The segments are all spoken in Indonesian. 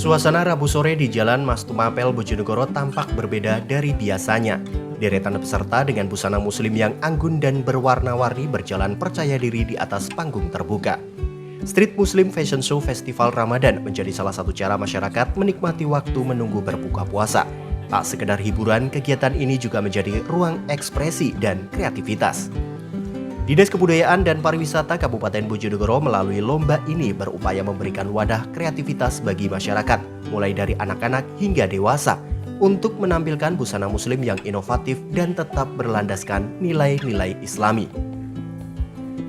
Suasana Rabu sore di Jalan Mas Tumapel, Bojonegoro tampak berbeda dari biasanya. Deretan peserta dengan busana muslim yang anggun dan berwarna-warni berjalan percaya diri di atas panggung terbuka. Street Muslim Fashion Show Festival Ramadan menjadi salah satu cara masyarakat menikmati waktu menunggu berbuka puasa. Tak sekedar hiburan, kegiatan ini juga menjadi ruang ekspresi dan kreativitas. Dinas Kebudayaan dan Pariwisata Kabupaten Bojonegoro melalui lomba ini berupaya memberikan wadah kreativitas bagi masyarakat, mulai dari anak-anak hingga dewasa, untuk menampilkan busana muslim yang inovatif dan tetap berlandaskan nilai-nilai Islami.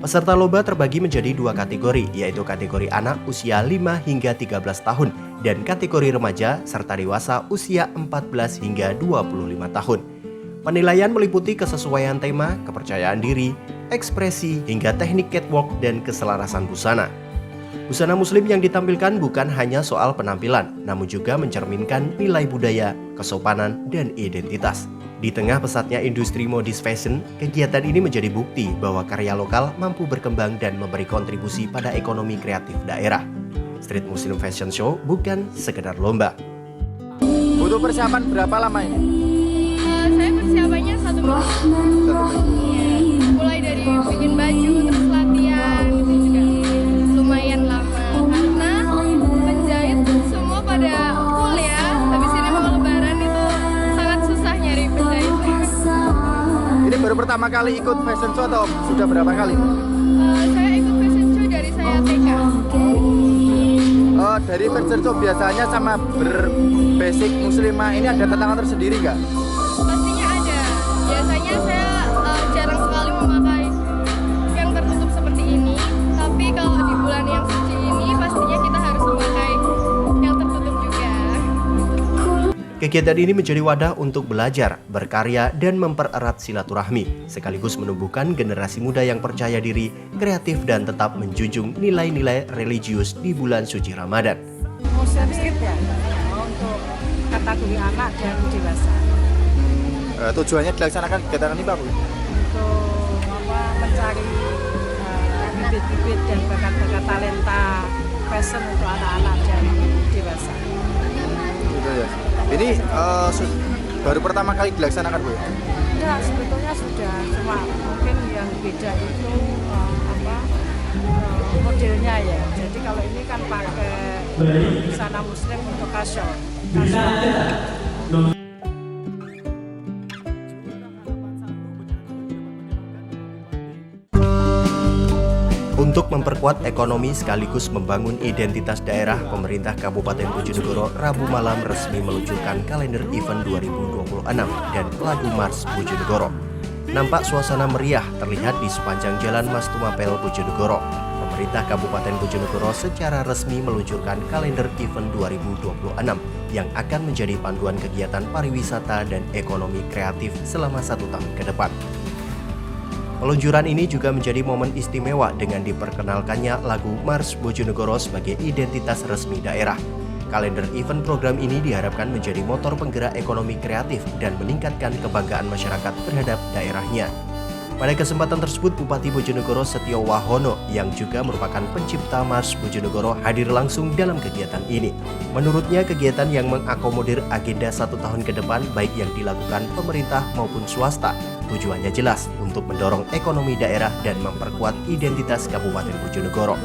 Peserta lomba terbagi menjadi dua kategori, yaitu kategori anak usia 5 hingga 13 tahun dan kategori remaja serta dewasa usia 14 hingga 25 tahun. Penilaian meliputi kesesuaian tema, kepercayaan diri, ekspresi, hingga teknik catwalk dan keselarasan busana. Busana muslim yang ditampilkan bukan hanya soal penampilan, namun juga mencerminkan nilai budaya, kesopanan, dan identitas. Di tengah pesatnya industri modis fashion, kegiatan ini menjadi bukti bahwa karya lokal mampu berkembang dan memberi kontribusi pada ekonomi kreatif daerah. Street Muslim Fashion Show bukan sekedar lomba. Butuh persiapan berapa lama ini? Saya persiapannya 1 minggu. Iya. Mulai dari bikin baju, terus latihan, itu juga lumayan lama. Karena penjahit semua pada full ya. Habis ini mau lebaran itu sangat susah nyari penjahit. Ini baru pertama kali ikut fashion show atau sudah berapa kali? Saya ikut fashion show dari saya TK. Dari fashion show biasanya sama berbasic muslimah ini ada tantangan tersendiri nggak? Pastinya ada. Biasanya saya jarang sekali memakai yang tertutup seperti ini. Tapi kalau di bulan yang suci ini pastinya kita harus memakai yang tertutup juga. Kegiatan ini menjadi wadah untuk belajar, berkarya, dan mempererat silaturahmi, sekaligus menumbuhkan generasi muda yang percaya diri, kreatif, dan tetap menjunjung nilai-nilai religius di bulan suci Ramadan. Muslim street ya, untuk kategori anak dan dewasa. Tujuannya dilaksanakan kegiatan ini Pak? Untuk mencari bibit-bibit dan bakat-bakat talenta fashion untuk anak-anak dan dewasa. Gitu ya. Ini baru pertama kali dilaksanakan Bu? Enggak, sebetulnya sudah, cuma mungkin yang beda itu modelnya ya. Jadi kalau ini kan pakai busana muslim untuk casual. Untuk memperkuat ekonomi sekaligus membangun identitas daerah, pemerintah Kabupaten Bojonegoro Rabu malam resmi meluncurkan kalender event 2026 dan lagu Mars Bojonegoro. Nampak suasana meriah terlihat di sepanjang Jalan Mas Tumapel, Bojonegoro. Pemerintah Kabupaten Bojonegoro secara resmi meluncurkan kalender event 2026 yang akan menjadi panduan kegiatan pariwisata dan ekonomi kreatif selama 1 tahun ke depan. Peluncuran ini juga menjadi momen istimewa dengan diperkenalkannya lagu Mars Bojonegoro sebagai identitas resmi daerah. Kalender event program ini diharapkan menjadi motor penggerak ekonomi kreatif dan meningkatkan kebanggaan masyarakat terhadap daerahnya. Pada kesempatan tersebut, Bupati Bojonegoro Setio Wahono yang juga merupakan pencipta Mars Bojonegoro hadir langsung dalam kegiatan ini. Menurutnya, kegiatan yang mengakomodir agenda 1 tahun ke depan baik yang dilakukan pemerintah maupun swasta, tujuannya jelas untuk mendorong ekonomi daerah dan memperkuat identitas Kabupaten Bojonegoro.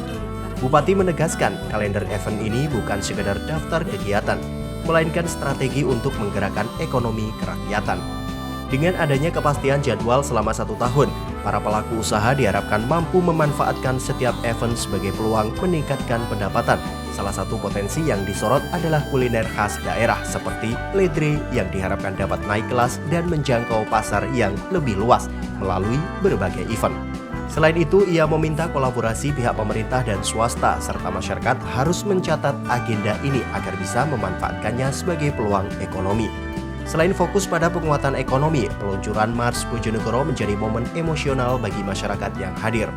Bupati menegaskan kalender event ini bukan sekedar daftar kegiatan, melainkan strategi untuk menggerakkan ekonomi kerakyatan. Dengan adanya kepastian jadwal selama 1 tahun, para pelaku usaha diharapkan mampu memanfaatkan setiap event sebagai peluang meningkatkan pendapatan. Salah satu potensi yang disorot adalah kuliner khas daerah seperti ledre yang diharapkan dapat naik kelas dan menjangkau pasar yang lebih luas melalui berbagai event. Selain itu, ia meminta kolaborasi pihak pemerintah dan swasta serta masyarakat harus mencatat agenda ini agar bisa memanfaatkannya sebagai peluang ekonomi. Selain fokus pada penguatan ekonomi, peluncuran Mars Bojonegoro menjadi momen emosional bagi masyarakat yang hadir.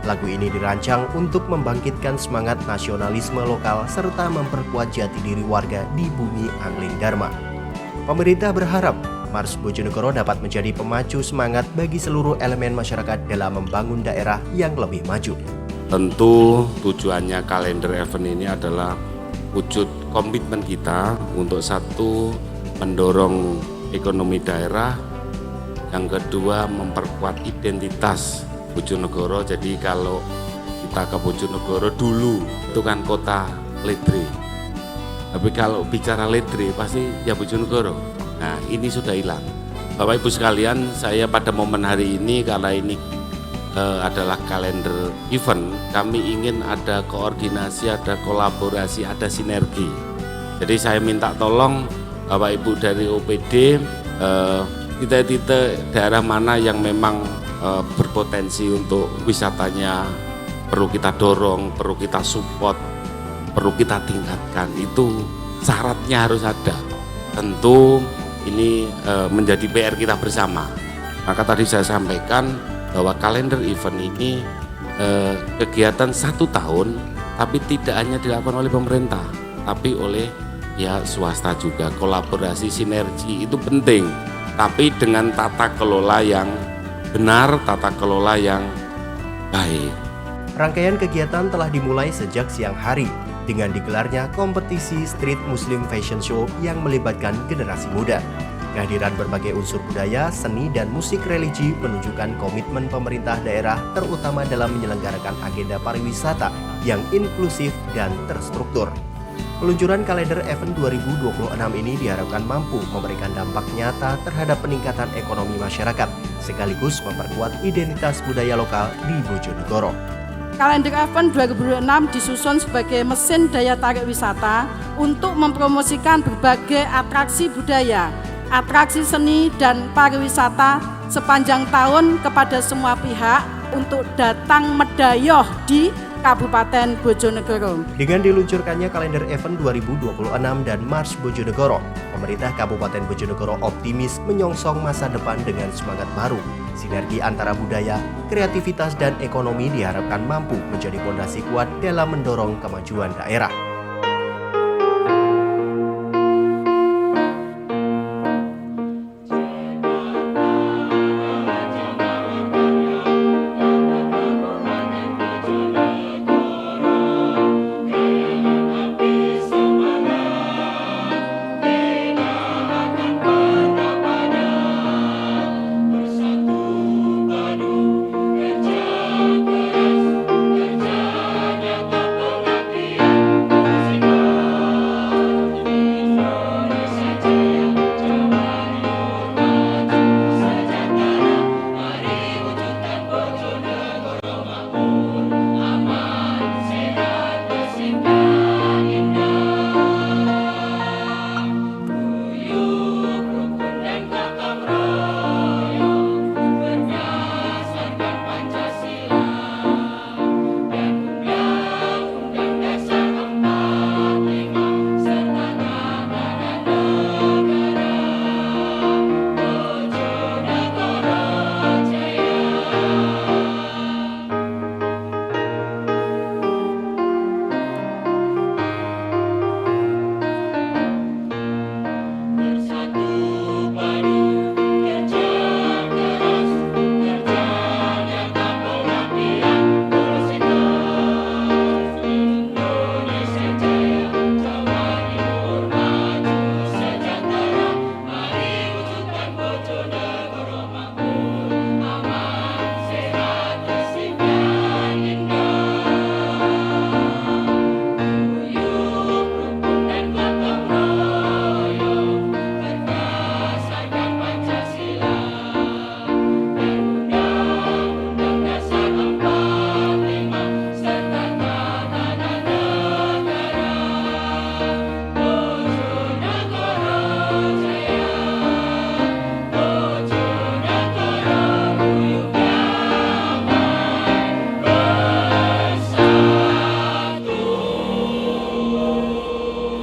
Lagu ini dirancang untuk membangkitkan semangat nasionalisme lokal serta memperkuat jati diri warga di bumi Angling Dharma. Pemerintah berharap Mars Bojonegoro dapat menjadi pemacu semangat bagi seluruh elemen masyarakat dalam membangun daerah yang lebih maju. Tentu tujuannya kalender event ini adalah wujud komitmen kita untuk satu mendorong ekonomi daerah, yang kedua memperkuat identitas Bojonegoro. Jadi kalau kita ke Bojonegoro dulu itu kan kota Ledre, tapi kalau bicara Ledre pasti ya Bojonegoro. Nah ini sudah hilang. Bapak Ibu sekalian, saya pada momen hari ini karena ini adalah kalender event, kami ingin ada koordinasi, ada kolaborasi, ada sinergi. Jadi saya minta tolong Bapak Ibu dari OPD, titik-titik daerah mana yang memang berpotensi untuk wisatanya perlu kita dorong, perlu kita support, perlu kita tingkatkan. Itu syaratnya harus ada. Tentu ini menjadi PR kita bersama. Maka tadi saya sampaikan bahwa kalender event ini kegiatan 1 tahun, tapi tidak hanya dilakukan oleh pemerintah, tapi oleh ya swasta juga. Kolaborasi, sinergi itu penting, tapi dengan tata kelola yang benar, tata kelola yang baik. Rangkaian kegiatan telah dimulai sejak siang hari dengan digelarnya kompetisi Street Muslim Fashion Show yang melibatkan generasi muda. Kehadiran berbagai unsur budaya, seni, dan musik religi menunjukkan komitmen pemerintah daerah terutama dalam menyelenggarakan agenda pariwisata yang inklusif dan terstruktur. Peluncuran kalender event 2026 ini diharapkan mampu memberikan dampak nyata terhadap peningkatan ekonomi masyarakat, sekaligus memperkuat identitas budaya lokal di Bojonegoro. Kalender event 2026 disusun sebagai mesin daya tarik wisata untuk mempromosikan berbagai atraksi budaya, atraksi seni dan pariwisata sepanjang tahun kepada semua pihak untuk datang medayoh di Kabupaten Bojonegoro. Dengan diluncurkannya kalender event 2026 dan Mars Bojonegoro, pemerintah Kabupaten Bojonegoro optimis menyongsong masa depan dengan semangat baru. Sinergi antara budaya, kreativitas, dan ekonomi diharapkan mampu menjadi fondasi kuat dalam mendorong kemajuan daerah.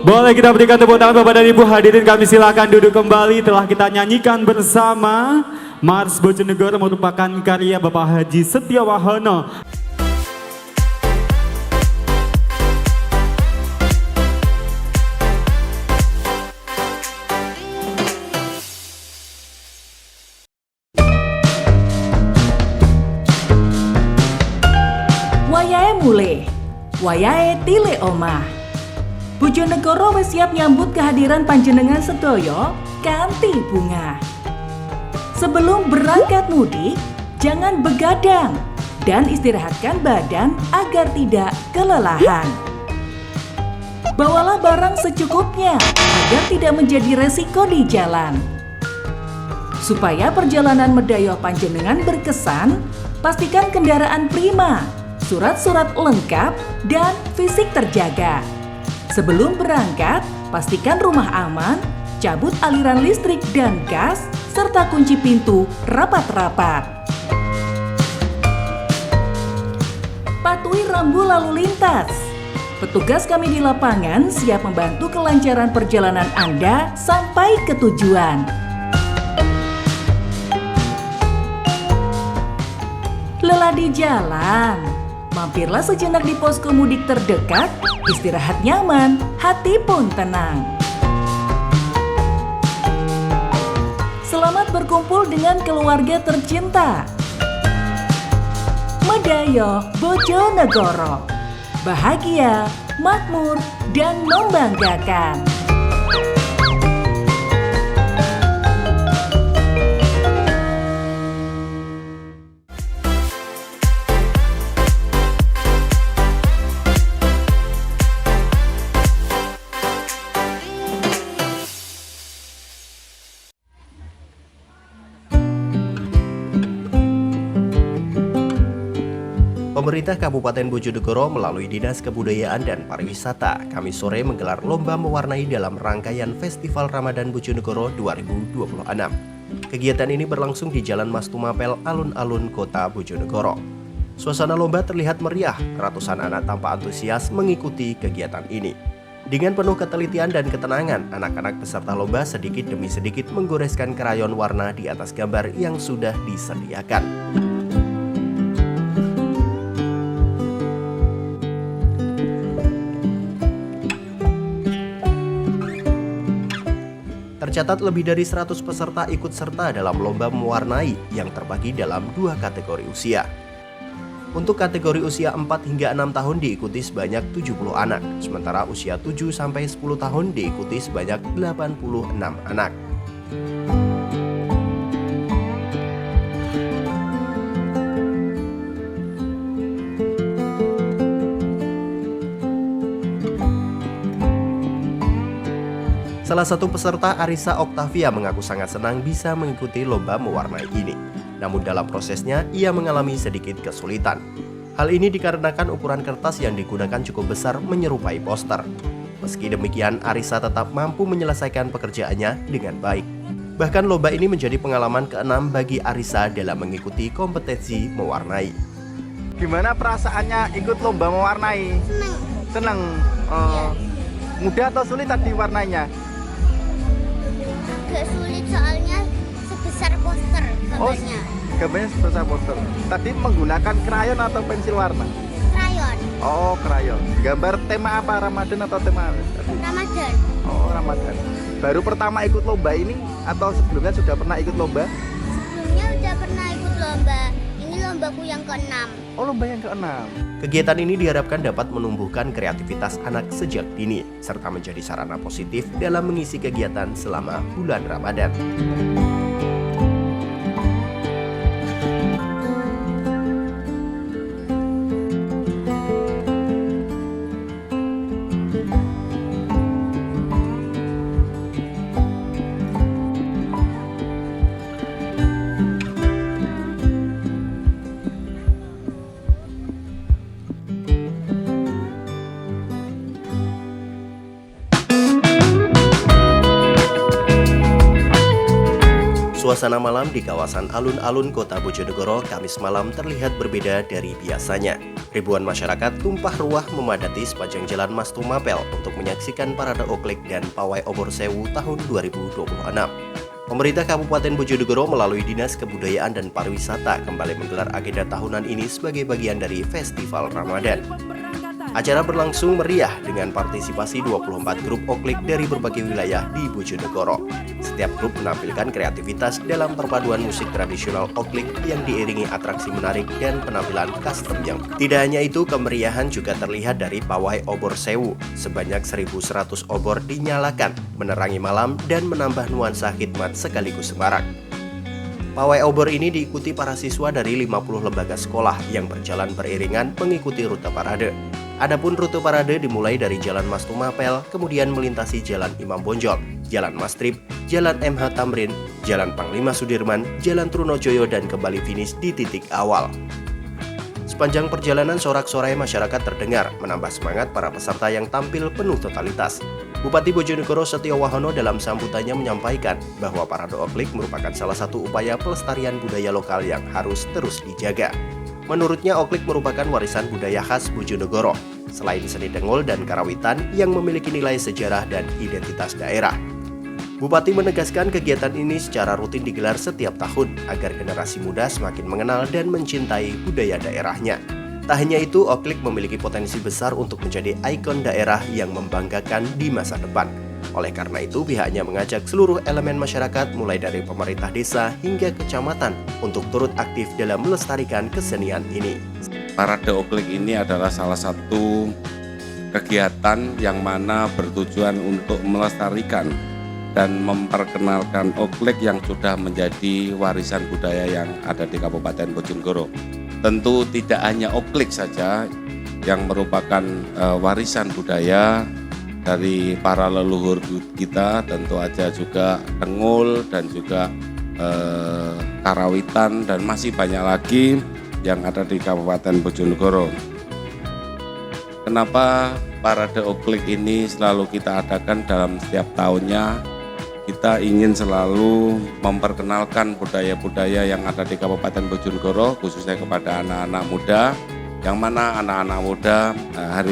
Boleh kita berikan tepuk tangan Bapak dan Ibu hadirin, kami silakan duduk kembali. Telah kita nyanyikan bersama Mars Bojonegoro merupakan karya Bapak Haji Setiawahono. Wayahe mulih, wayahe tile omah. Bojonegoro wis siap nyambut kehadiran panjenengan sedaya kanthi bungah. Sebelum berangkat mudik, jangan begadang dan istirahatkan badan agar tidak kelelahan. Bawalah barang secukupnya agar tidak menjadi resiko di jalan. Supaya perjalanan medaya panjenengan berkesan, pastikan kendaraan prima, surat-surat lengkap, dan fisik terjaga. Sebelum berangkat, pastikan rumah aman, cabut aliran listrik dan gas, serta kunci pintu rapat-rapat. Patuhi rambu lalu lintas. Petugas kami di lapangan siap membantu kelancaran perjalanan Anda sampai ke tujuan. Lelah di jalan? Mampirlah sejenak di posko mudik terdekat, istirahat nyaman, hati pun tenang. Selamat berkumpul dengan keluarga tercinta. Medaya Bojonegoro. Bahagia, makmur, dan membanggakan. Pemerintah Kabupaten Bojonegoro melalui Dinas Kebudayaan dan Pariwisata Kamis sore menggelar lomba mewarnai dalam rangkaian Festival Ramadan Bojonegoro 2026. Kegiatan ini berlangsung di Jalan Mas Tumapel, alun-alun Kota Bojonegoro. Suasana lomba terlihat meriah, ratusan anak tampak antusias mengikuti kegiatan ini. Dengan penuh ketelitian dan ketenangan, anak-anak peserta lomba sedikit demi sedikit menggoreskan krayon warna di atas gambar yang sudah disediakan. Tercatat lebih dari 100 peserta ikut serta dalam lomba mewarnai yang terbagi dalam 2 kategori usia. Untuk kategori usia 4 hingga 6 tahun diikuti sebanyak 70 anak, sementara usia 7 sampai 10 tahun diikuti sebanyak 86 anak. Salah satu peserta, Arisa Oktavia, mengaku sangat senang bisa mengikuti lomba mewarnai ini. Namun dalam prosesnya, ia mengalami sedikit kesulitan. Hal ini dikarenakan ukuran kertas yang digunakan cukup besar menyerupai poster. Meski demikian, Arisa tetap mampu menyelesaikan pekerjaannya dengan baik. Bahkan lomba ini menjadi pengalaman ke-6 bagi Arisa dalam mengikuti kompetisi mewarnai. Gimana perasaannya ikut lomba mewarnai? Seneng. Mudah atau sulit tadi warnanya? Agak sulit soalnya sebesar poster gambarnya. Gambarnya sebesar poster. Tadi menggunakan krayon atau pensil warna? Krayon. Oh, krayon. Gambar tema apa? Ramadan atau tema? Ramadan. Oh, Ramadan. Baru pertama ikut lomba ini atau sebelumnya sudah pernah ikut lomba? Sebelumnya udah pernah ikut lomba. Ini lombaku yang ke-6. Oh, lomba yang ke-6. Kegiatan ini diharapkan dapat menumbuhkan kreativitas anak sejak dini, serta menjadi sarana positif dalam mengisi kegiatan selama bulan Ramadan. Suasana malam di kawasan alun-alun Kota Bojonegoro Kamis malam terlihat berbeda dari biasanya. Ribuan masyarakat tumpah ruah memadati sepanjang Jalan Mas Tumapel untuk menyaksikan parade Oklek dan Pawai Obor Sewu tahun 2026. Pemerintah Kabupaten Bojonegoro melalui Dinas Kebudayaan dan Pariwisata kembali menggelar agenda tahunan ini sebagai bagian dari Festival Ramadan. Acara berlangsung meriah dengan partisipasi 24 grup oklik dari berbagai wilayah di Bojonegoro. Setiap grup menampilkan kreativitas dalam perpaduan musik tradisional oklik yang diiringi atraksi menarik dan penampilan custom yang. Tidak hanya itu, kemeriahan juga terlihat dari pawai obor sewu. Sebanyak 1.100 obor dinyalakan, menerangi malam dan menambah nuansa khidmat sekaligus semarak. Pawai obor ini diikuti para siswa dari 50 lembaga sekolah yang berjalan beriringan mengikuti rute parade. Adapun rute parade dimulai dari Jalan Mas Tumapel, kemudian melintasi Jalan Imam Bonjol, Jalan Mastrip, Jalan MH Tamrin, Jalan Panglima Sudirman, Jalan Trunojoyo dan kembali finish di titik awal. Sepanjang perjalanan sorak-sorai masyarakat terdengar, menambah semangat para peserta yang tampil penuh totalitas. Bupati Bojonegoro Setio Wahono dalam sambutannya menyampaikan bahwa parade oklik merupakan salah satu upaya pelestarian budaya lokal yang harus terus dijaga. Menurutnya, oklik merupakan warisan budaya khas Bojonegoro, selain seni dengol dan karawitan yang memiliki nilai sejarah dan identitas daerah. Bupati menegaskan kegiatan ini secara rutin digelar setiap tahun agar generasi muda semakin mengenal dan mencintai budaya daerahnya. Tak hanya itu, oklik memiliki potensi besar untuk menjadi ikon daerah yang membanggakan di masa depan. Oleh karena itu, pihaknya mengajak seluruh elemen masyarakat mulai dari pemerintah desa hingga kecamatan untuk turut aktif dalam melestarikan kesenian ini. Parade oklik ini adalah salah satu kegiatan yang mana bertujuan untuk melestarikan dan memperkenalkan oklik yang sudah menjadi warisan budaya yang ada di Kabupaten Bojonegoro. Tentu tidak hanya oklik saja yang merupakan warisan budaya dari para leluhur kita, tentu aja juga dengol dan juga karawitan dan masih banyak lagi yang ada di Kabupaten Bojonegoro. Kenapa parade oklik ini selalu kita adakan dalam setiap tahunnya? Kita ingin selalu memperkenalkan budaya-budaya yang ada di Kabupaten Bojonegoro, khususnya kepada anak-anak muda, yang mana anak-anak muda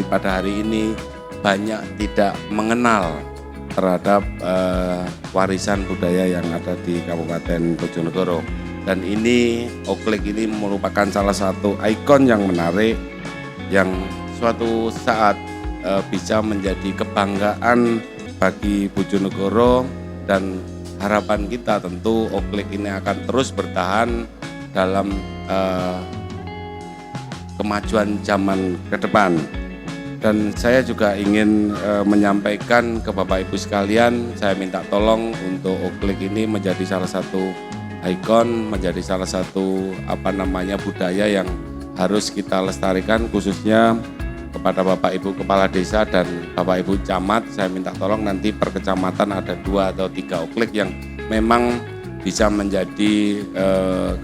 pada hari ini banyak tidak mengenal terhadap warisan budaya yang ada di Kabupaten Bojonegoro. Dan ini, oklik ini merupakan salah satu ikon yang menarik, yang suatu saat bisa menjadi kebanggaan bagi Bojonegoro. Dan harapan kita tentu oklik ini akan terus bertahan dalam kemajuan zaman ke depan. Dan saya juga ingin menyampaikan ke Bapak Ibu sekalian, saya minta tolong untuk oklik ini menjadi salah satu ikon, menjadi salah satu budaya yang harus kita lestarikan, khususnya kepada Bapak Ibu Kepala Desa dan Bapak Ibu Camat. Saya minta tolong nanti per kecamatan ada 2 atau 3 oklik yang memang bisa menjadi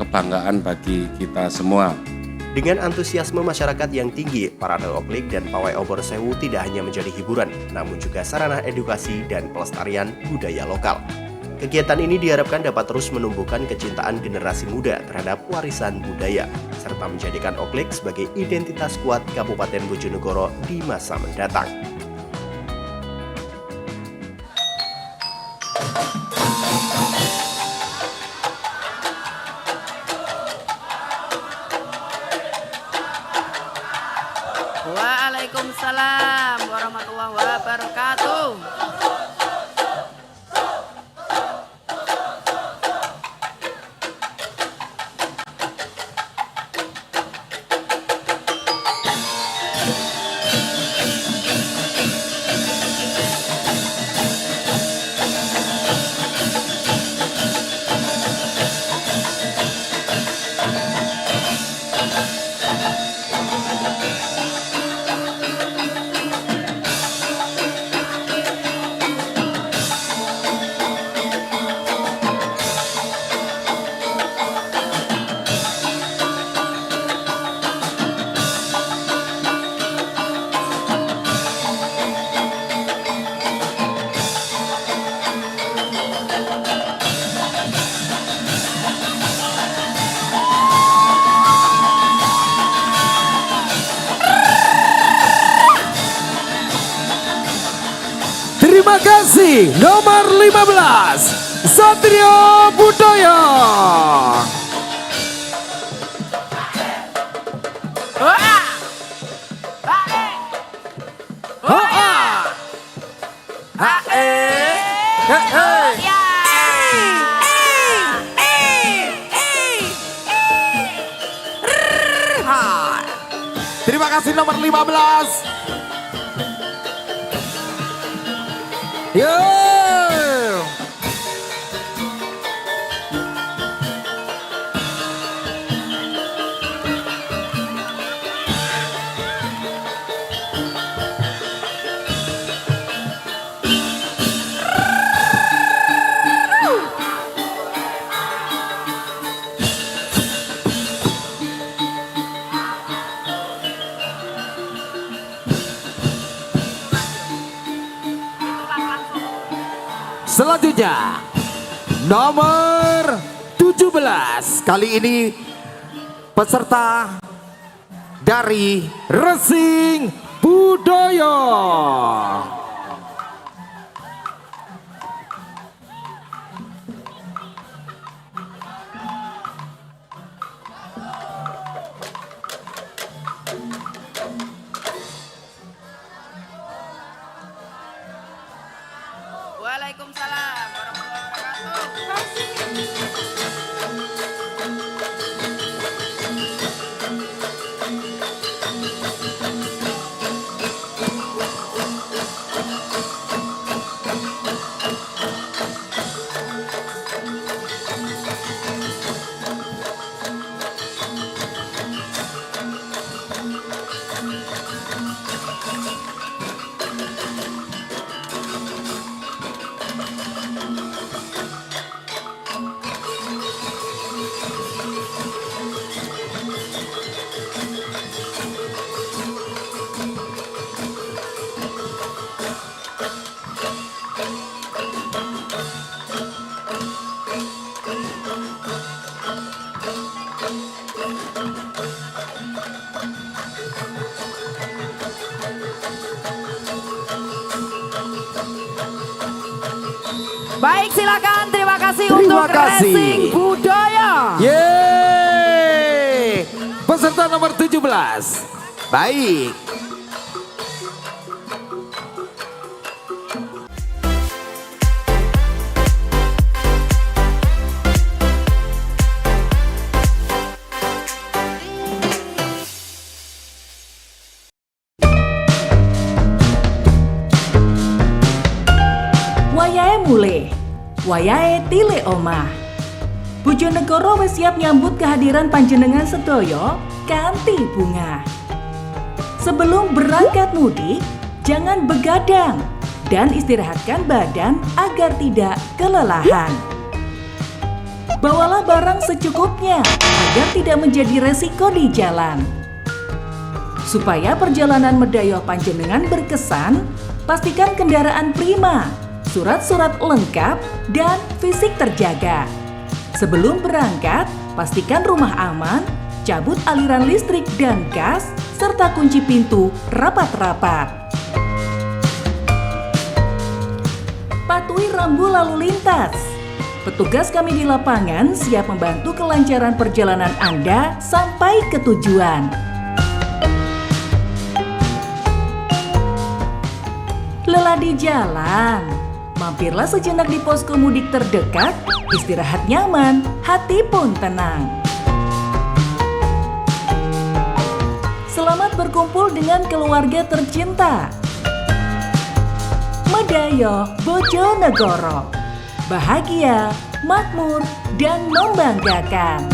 kebanggaan bagi kita semua. Dengan antusiasme masyarakat yang tinggi, parade oklik dan pawai obor sewu tidak hanya menjadi hiburan, namun juga sarana edukasi dan pelestarian budaya lokal. Kegiatan ini diharapkan dapat terus menumbuhkan kecintaan generasi muda terhadap warisan budaya, serta menjadikan oklik sebagai identitas kuat Kabupaten Bojonegoro di masa mendatang. Waalaikumsalam warahmatullahi wabarakatuh. Terima kasih nomor 15 Satrio Budoyo. Terima kasih nomor 15. Yo. Selanjutnya nomor 17. Kali ini peserta dari Resing Budaya. Waalaikumsalam warahmatullahi wabarakatuh. Baik, silakan. Terima kasih Terima untuk kasih. Resing Budaya. Yeay. Peserta nomor 17. Baik. Wayahe mulih, wayahe tile omah. Bojonegoro wis siap nyambut kehadiran panjenengan sedaya kanthi bunga. Sebelum berangkat mudik, jangan begadang dan istirahatkan badan agar tidak kelelahan. Bawalah barang secukupnya agar tidak menjadi resiko di jalan. Supaya perjalanan medaya panjenengan berkesan, pastikan kendaraan prima, surat-surat lengkap, dan fisik terjaga. Sebelum berangkat, pastikan rumah aman, cabut aliran listrik dan gas, serta kunci pintu rapat-rapat. Patuhi rambu lalu lintas. Petugas kami di lapangan siap membantu kelancaran perjalanan Anda sampai ke tujuan. Lelah di jalan? Mampirlah sejenak di posko mudik terdekat, istirahat nyaman, hati pun tenang. Selamat berkumpul dengan keluarga tercinta. Medaya Bojonegoro. Bahagia, makmur, dan membanggakan.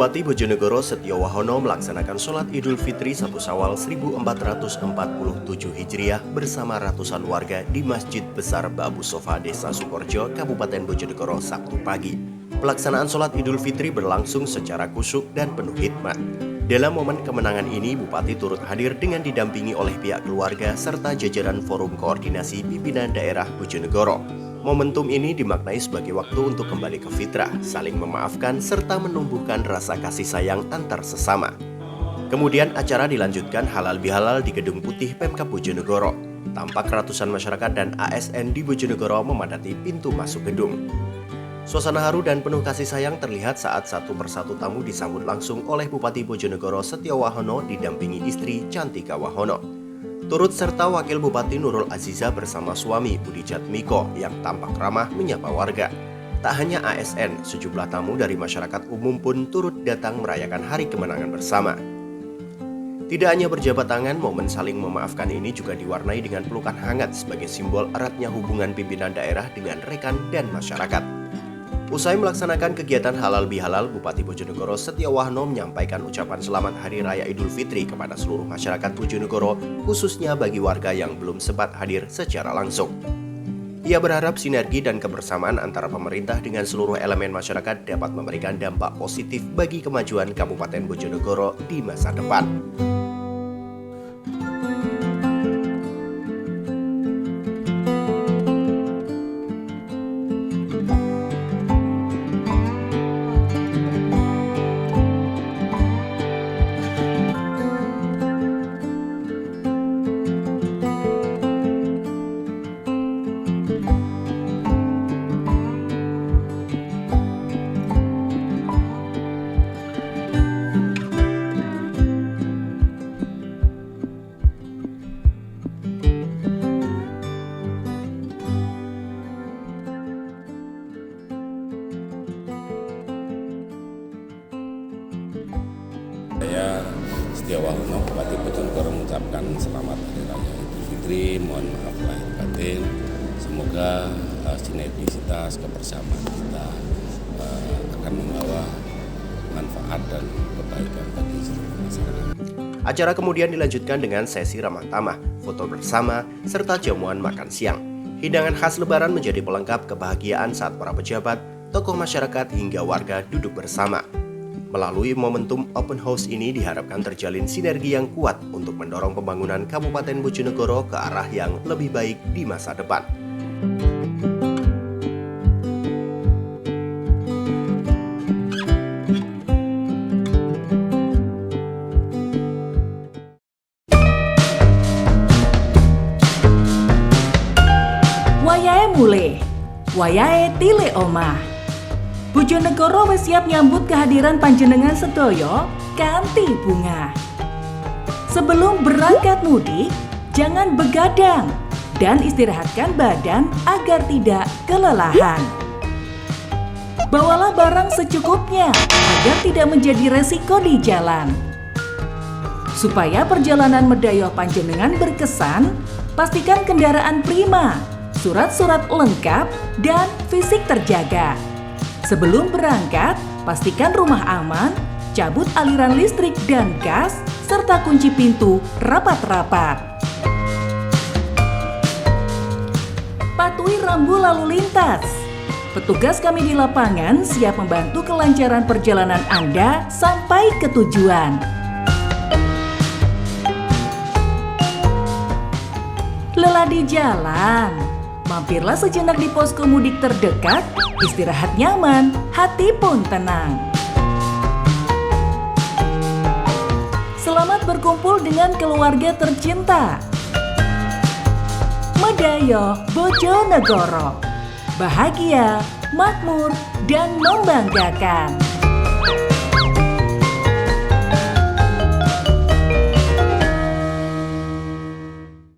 Bupati Bojonegoro Setio Wahono melaksanakan sholat Idul Fitri 1 Syawal 1447 Hijriah bersama ratusan warga di Masjid Besar Babu Sofa Desa Sukorjo, Kabupaten Bojonegoro Sabtu pagi. Pelaksanaan sholat Idul Fitri berlangsung secara khusyuk dan penuh hikmat. Dalam momen kemenangan ini, Bupati turut hadir dengan didampingi oleh pihak keluarga serta jajaran Forum Koordinasi Pimpinan Daerah Bojonegoro. Momentum ini dimaknai sebagai waktu untuk kembali ke fitrah, saling memaafkan, serta menumbuhkan rasa kasih sayang antar sesama. Kemudian acara dilanjutkan halal bihalal di Gedung Putih Pemkab Bojonegoro. Tampak ratusan masyarakat dan ASN di Bojonegoro memadati pintu masuk gedung. Suasana haru dan penuh kasih sayang terlihat saat satu persatu tamu disambut langsung oleh Bupati Bojonegoro Setiowahono didampingi istri Cantika Wahono. Turut serta Wakil Bupati Nurul Aziza bersama suami Budi Jatmiko yang tampak ramah menyapa warga. Tak hanya ASN, sejumlah tamu dari masyarakat umum pun turut datang merayakan hari kemenangan bersama. Tidak hanya berjabat tangan, momen saling memaafkan ini juga diwarnai dengan pelukan hangat sebagai simbol eratnya hubungan pimpinan daerah dengan rekan dan masyarakat. Usai melaksanakan kegiatan halal bihalal, Bupati Bojonegoro Setiowahono menyampaikan ucapan selamat Hari Raya Idul Fitri kepada seluruh masyarakat Bojonegoro, khususnya bagi warga yang belum sempat hadir secara langsung. Ia berharap sinergi dan kebersamaan antara pemerintah dengan seluruh elemen masyarakat dapat memberikan dampak positif bagi kemajuan Kabupaten Bojonegoro di masa depan. Saya Setiowahono, Bupati Bojonegoro mengucapkan selamat Hari Raya Idul Fitri, mohon maaf lahir batin. Semoga sinergisitas kebersamaan kita akan membawa manfaat dan kebaikan bagi seluruh masyarakat. Acara kemudian dilanjutkan dengan sesi ramah tamah, foto bersama, serta jamuan makan siang. Hidangan khas Lebaran menjadi pelengkap kebahagiaan saat para pejabat, tokoh masyarakat hingga warga duduk bersama. Melalui momentum open house ini diharapkan terjalin sinergi yang kuat untuk mendorong pembangunan Kabupaten Bojonegoro ke arah yang lebih baik di masa depan. Wayahe mulih, wayahe tile omah. Bojonegoro wis siap nyambut kehadiran panjenengan sedaya kanthi bunga. Sebelum berangkat mudik, jangan begadang dan istirahatkan badan agar tidak kelelahan. Bawalah barang secukupnya agar tidak menjadi resiko di jalan. Supaya perjalanan medaya panjenengan berkesan, pastikan kendaraan prima, surat-surat lengkap, dan fisik terjaga. Sebelum berangkat, pastikan rumah aman, cabut aliran listrik dan gas, serta kunci pintu rapat-rapat. Patuhi rambu lalu lintas. Petugas kami di lapangan siap membantu kelancaran perjalanan Anda sampai ke tujuan. Lelah di jalan? Mampirlah sejenak di posko mudik terdekat, istirahat nyaman, hati pun tenang. Selamat berkumpul dengan keluarga tercinta. Medaya Bojonegoro. Bahagia, makmur, dan membanggakan.